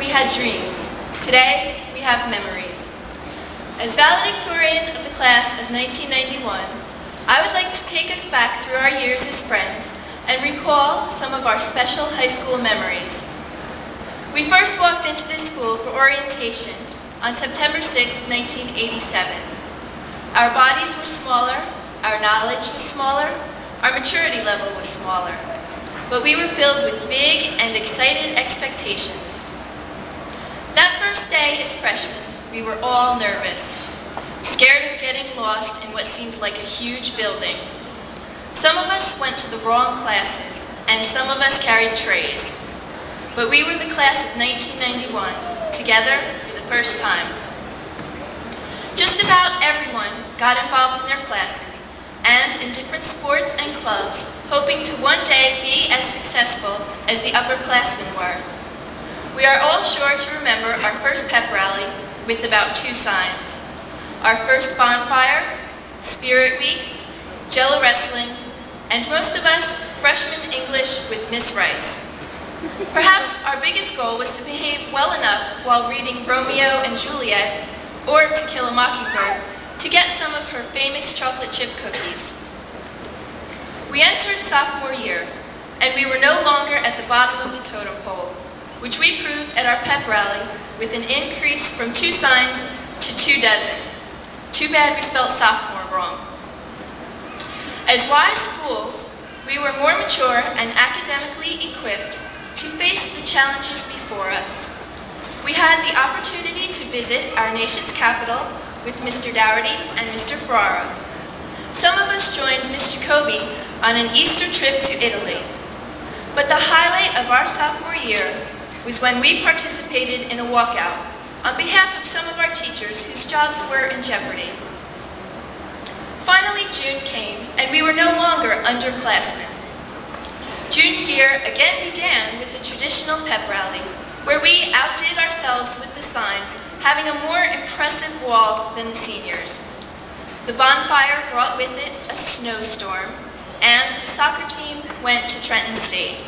we had dreams. Today, we have memories. As valedictorian of the class of 1991, I would like to take us back through our years as friends and recall some of our special high school memories. We first walked into this school for orientation on September 6, 1987. Our bodies were smaller, our knowledge was smaller, our maturity level was smaller, but we were filled with big and excited expectations. That first day as freshmen, we were all nervous, scared of getting lost in what seemed like a huge building. Some of us went to the wrong classes, and some of us carried trays. But we were the class of 1991, together for the first time. Just about everyone got involved in their classes, and in different sports and clubs, hoping to one day be as successful as the upperclassmen were. We are all sure to remember our first pep rally with about 2 signs. Our first bonfire, Spirit Week, Jello wrestling, and most of us, freshman English with Miss Rice. Perhaps our biggest goal was to behave well enough while reading Romeo and Juliet, or To Kill a Mockingbird, to get some of her famous chocolate chip cookies. We entered sophomore year, and we were no longer at the bottom of the totem pole, which we proved at our pep rally with an increase from 2 signs to 2 dozen. Too bad we spelled sophomore wrong. As wise fools, we were more mature and academically equipped to face the challenges before us. We had the opportunity to visit our nation's capital with Mr. Dougherty and Mr. Ferrara. Some of us joined Miss Jacoby on an Easter trip to Italy. But the highlight of our sophomore year was when we participated in a walkout on behalf of some of our teachers whose jobs were in jeopardy. Finally, June came, and we were no longer underclassmen. Junior year again began with the traditional pep rally, where we outdid ourselves with the signs, having a more impressive wall than the seniors. The bonfire brought with it a snowstorm, and the soccer team went to Trenton State.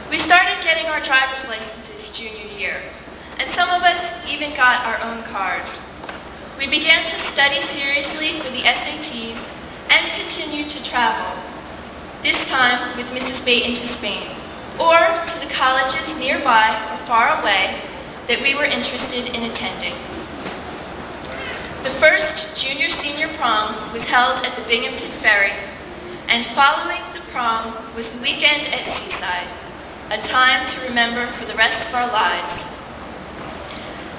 We started getting our driver's licenses junior year, and some of us even got our own cars. We began to study seriously for the SATs and continued to travel, this time with Mrs. Baton to Spain, or to the colleges nearby or far away that we were interested in attending. The first junior-senior prom was held at the Binghamton Ferry, and following the prom was the weekend at Seaside, a time to remember for the rest of our lives.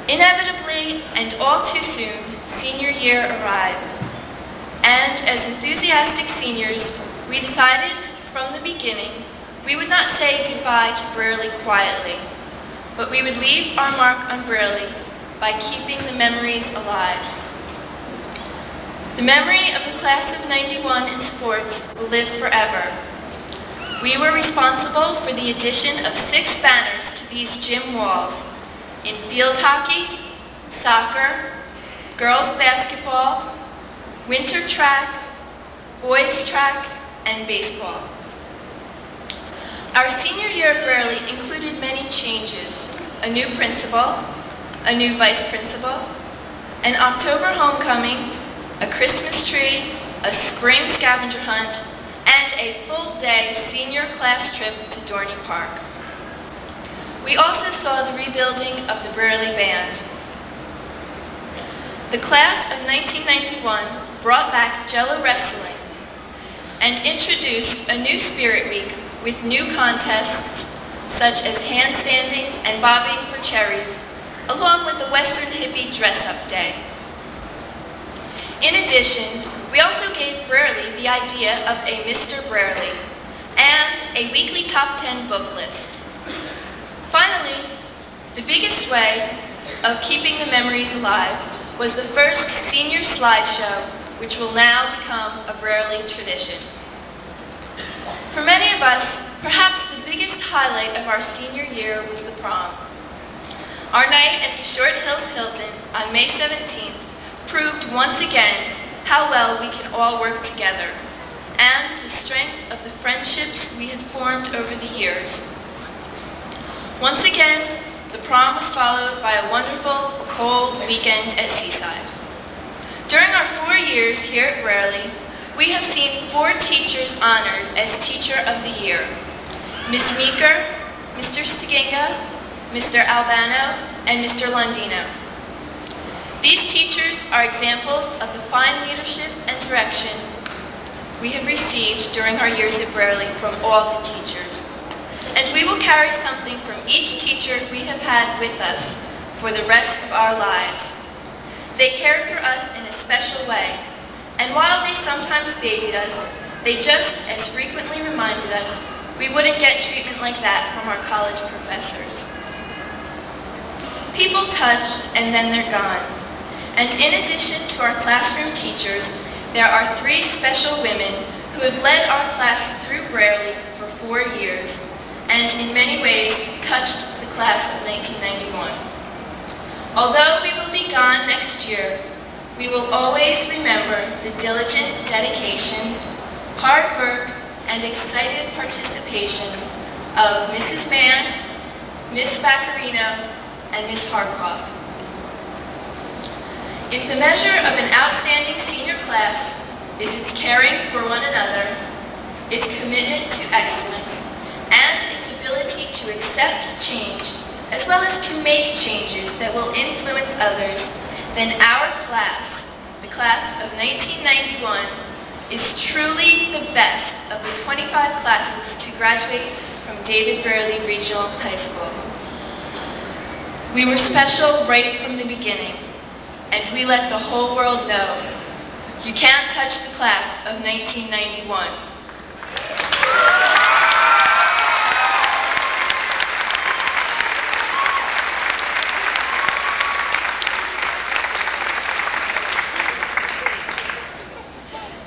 Inevitably, and all too soon, senior year arrived. And as enthusiastic seniors, we decided from the beginning we would not say goodbye to Brearley quietly, but we would leave our mark on Brearley by keeping the memories alive. The memory of the class of 91 in sports will live forever. We were responsible for the addition of 6 banners to these gym walls in field hockey, soccer, girls basketball, winter track, boys track, and baseball. Our senior year at Brearley included many changes: a new principal, a new vice principal, an October homecoming, a Christmas tree, a spring scavenger hunt, and a full-day senior class trip to Dorney Park. We also saw the rebuilding of the Brearley Band. The class of 1991 brought back Jello wrestling and introduced a new Spirit Week with new contests such as handstanding and bobbing for cherries, along with the Western Hippie dress-up day. In addition, we also gave Brearley the idea of a Mr. Brearley and a weekly top 10 book list. Finally, the biggest way of keeping the memories alive was the first senior slideshow, which will now become a Brearley tradition. For many of us, perhaps the biggest highlight of our senior year was the prom. Our night at the Short Hills Hilton on May 17th proved once again how well we can all work together, and the strength of the friendships we had formed over the years. Once again, the prom was followed by a wonderful, cold weekend at Seaside. During our 4 years here at Brearley, we have seen 4 teachers honored as Teacher of the Year: Ms. Meeker, Mr. Stiginga, Mr. Albano, and Mr. Londino. These teachers are examples of the fine leadership and direction we have received during our years at Brearley from all the teachers. And we will carry something from each teacher we have had with us for the rest of our lives. They cared for us in a special way, and while they sometimes babied us, they just as frequently reminded us we wouldn't get treatment like that from our college professors. People touch and then they're gone. And in addition to our classroom teachers, there are 3 special women who have led our class through Brearley for 4 years and in many ways touched the class of 1991. Although we will be gone next year, we will always remember the diligent dedication, hard work, and excited participation of Mrs. Mand, Miss Vaccarino, and Miss Harcroft. If the measure of an outstanding senior class is its caring for one another, its commitment to excellence, and its ability to accept change, as well as to make changes that will influence others, then our class, the class of 1991, is truly the best of the 25 classes to graduate from David Brearley Regional High School. We were special right from the beginning, and we let the whole world know, you can't touch the class of 1991.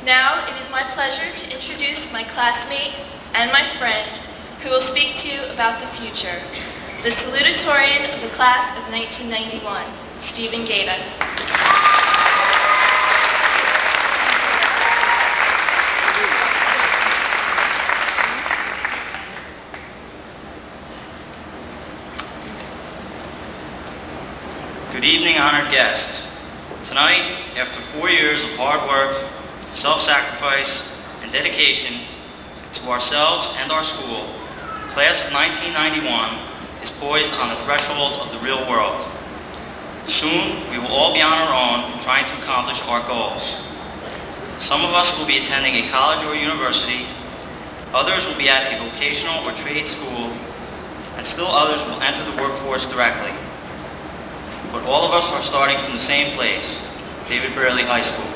Now, it is my pleasure to introduce my classmate and my friend who will speak to you about the future, the salutatorian of the class of 1991, Stephen Gaeta. Good evening, honored guests. Tonight, after 4 years of hard work, self-sacrifice, and dedication to ourselves and our school, the class of 1991 is poised on the threshold of the real world. Soon, we will all be on our own trying to accomplish our goals. Some of us will be attending a college or university, others will be at a vocational or trade school, and still others will enter the workforce directly. But all of us are starting from the same place, David Brearley High School.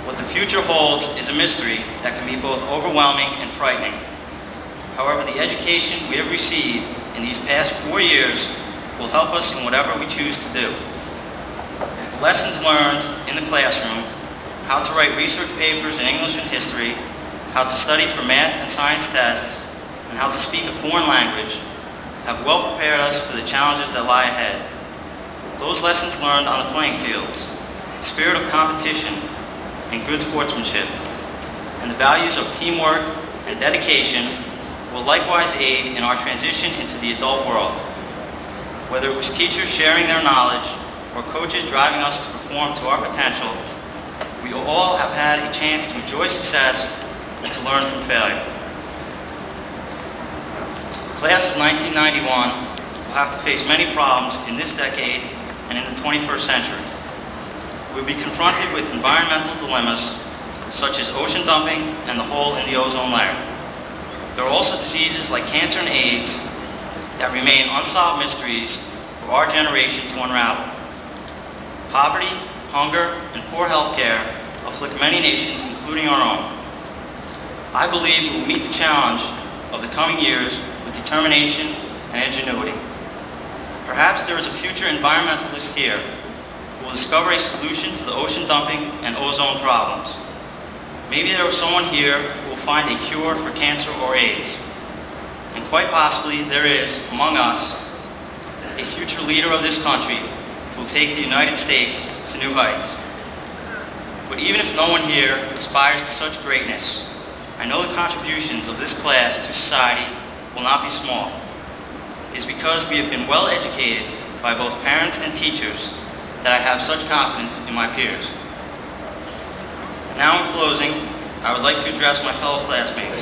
What the future holds is a mystery that can be both overwhelming and frightening. However, the education we have received in these past 4 years will help us in whatever we choose to do. The lessons learned in the classroom, how to write research papers in English and history, how to study for math and science tests, and how to speak a foreign language, have well prepared us for the challenges that lie ahead. Those lessons learned on the playing fields, the spirit of competition and good sportsmanship, and the values of teamwork and dedication will likewise aid in our transition into the adult world. Whether it was teachers sharing their knowledge or coaches driving us to perform to our potential, we all have had a chance to enjoy success and to learn from failure. The class of 1991 will have to face many problems in this decade and in the 21st century. We will be confronted with environmental dilemmas such as ocean dumping and the hole in the ozone layer. There are also diseases like cancer and AIDS that remain unsolved mysteries for our generation to unravel. Poverty, hunger, and poor health care afflict many nations, including our own. I believe we will meet the challenge of the coming years with determination and ingenuity. Perhaps there is a future environmentalist here who will discover a solution to the ocean dumping and ozone problems. Maybe there is someone here who will find a cure for cancer or AIDS. And quite possibly there is, among us, a future leader of this country who will take the United States to new heights. But even if no one here aspires to such greatness, I know the contributions of this class to society will not be small. is because we have been well educated by both parents and teachers that I have such confidence in my peers. Now in closing, I would like to address my fellow classmates.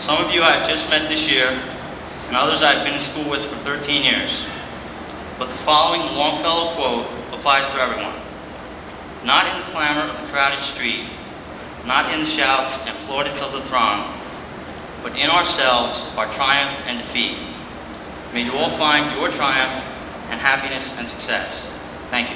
Some of you I have just met this year, and others I have been in school with for 13 years. But the following Longfellow quote applies to everyone. Not in the clamor of the crowded street, not in the shouts and plaudits of the throng, but in ourselves our triumph and defeat. May you all find your triumph and happiness and success. Thank you.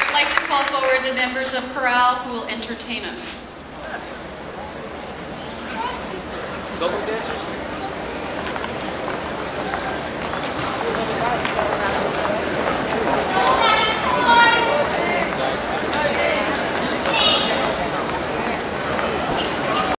I'd like to call forward the members of chorale who will entertain us. Go dancers.